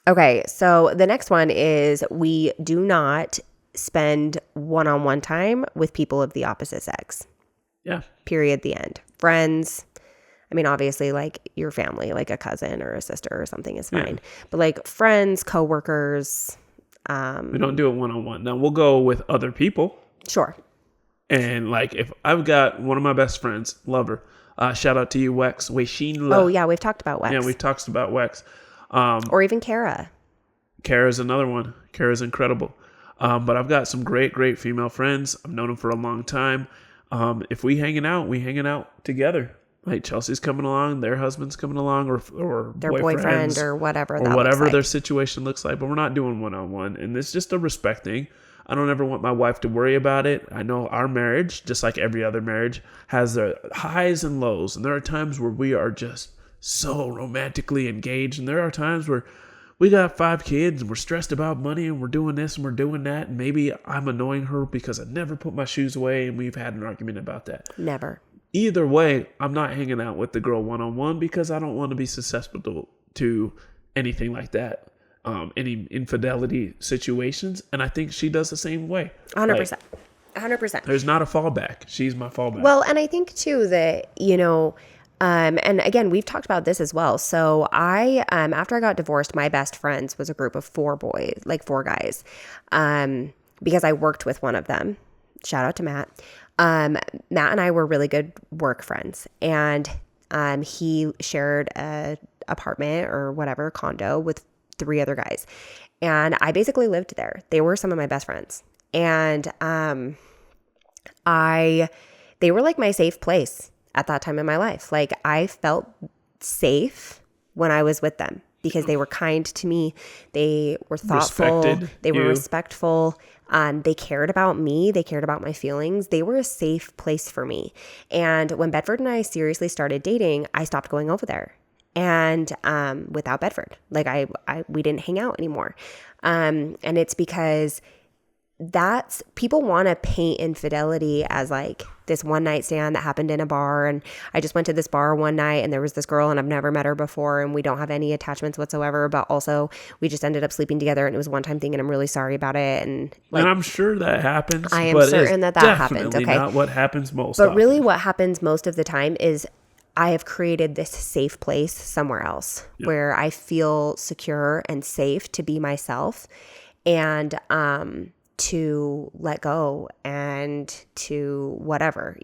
Okay, so the next one is we do not spend one-on-one time with people of the opposite sex. Yeah. Period, the end. Friends, I mean, obviously, like your family, like a cousin or a sister or something is fine. Yeah. But like friends, coworkers. We don't do it one-on-one. Now, we'll go with other people. Sure. And like if I've got one of my best friends, love her. Shout out to you, Wex. Oh, yeah, we've talked about Wex. Yeah, we've talked about Wex. Or even Kara. Kara's another one. Kara's incredible. But I've got some great female friends. I've known them for a long time. If we hanging out together. Like Chelsea's coming along, their husband's coming along, or their boyfriend or whatever that whatever looks like. Their situation looks like. But we're not doing one-on-one, and it's just a respect thing. I don't ever want my wife to worry about it. I know our marriage, just like every other marriage, has their highs and lows, and there are times where we are just so romantically engaged, and there are times where we got 5 kids and we're stressed about money and we're doing this and we're doing that, and maybe I'm annoying her because I never put my shoes away, and we've had an argument about that. Never. Either way, I'm not hanging out with the girl one-on-one because I don't want to be susceptible to anything like that, any infidelity situations. And I think she does the same way. 100%. 100%. There's not a fallback. She's my fallback. Well, and I think too that, and again, we've talked about this as well. So I, after I got divorced, my best friends was a group of 4 guys, because I worked with one of them. Shout out to Matt. Matt and I were really good work friends, and he shared a apartment or whatever condo with 3 other guys, and I basically lived there. They were some of my best friends, and they were like my safe place at that time in my life. Like I felt safe when I was with them because they were kind to me. They were thoughtful. They were respectful. They cared about me. They cared about my feelings. They were a safe place for me. And when Bedford and I seriously started dating, I stopped going over there. And without Bedford, like we didn't hang out anymore. And it's because people want to paint infidelity as like this one night stand that happened in a bar, and I just went to this bar one night and there was this girl and I've never met her before and we don't have any attachments whatsoever, but also we just ended up sleeping together and it was a one-time thing and I'm really sorry about it. And I'm sure that happens. I am certain that happens. Okay, not what happens most. But really, what happens most of the time is I have created this safe place somewhere else where I feel secure and safe to be myself, and to let go and to whatever,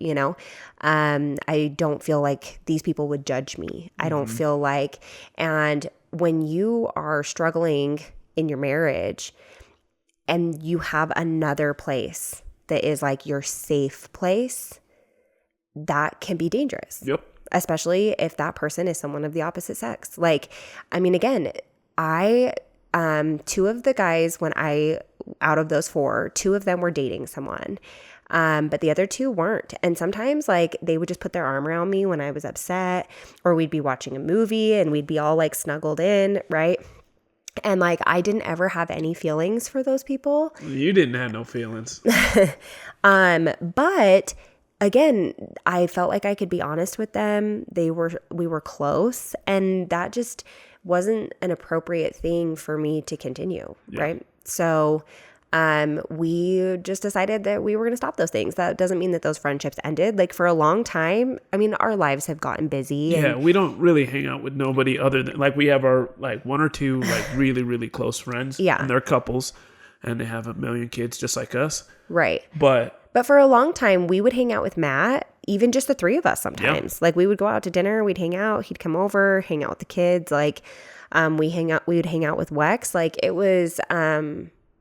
I don't feel like these people would judge me. I don't feel like, and when you are struggling in your marriage and you have another place that is like your safe place, that can be dangerous. Yep. Especially if that person is someone of the opposite sex. Like, I mean, again, 2 of the guys, out of those 4, 2 of them were dating someone. But the other 2 weren't. And sometimes like they would just put their arm around me when I was upset, or we'd be watching a movie and we'd be all like snuggled in, right? And like I didn't ever have any feelings for those people. You didn't have no feelings. But again, I felt like I could be honest with them. We were close, and that just wasn't an appropriate thing for me to continue, right? So we just decided that we were going to stop those things. That doesn't mean that those friendships ended. Like for a long time, I mean, our lives have gotten busy. Yeah, we don't really hang out with nobody other than, like, we have our like 1 or 2 like really, really close friends. Yeah. And they're couples and they have a million kids just like us. Right. But for a long time, we would hang out with Matt, even just the 3 of us sometimes. Like we would go out to dinner, we'd hang out, he'd come over, hang out with the kids. Like we would hang out with Wex. Like it was,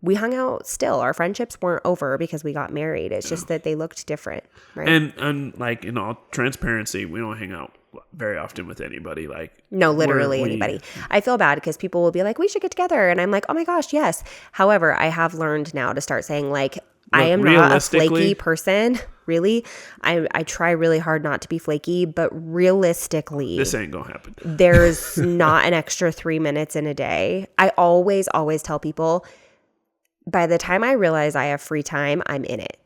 we hung out still. Our friendships weren't over because we got married. It's just that they looked different. Right. And like in all transparency, we don't hang out very often with anybody. Like no, literally anybody. I feel bad because people will be like, we should get together. And I'm like, oh my gosh, yes. However, I have learned now to start saying like, I am not a flaky person, really. I try really hard not to be flaky, but realistically, this ain't gonna happen. There's not an extra 3 minutes in a day. I always tell people, by the time I realize I have free time, I'm in it.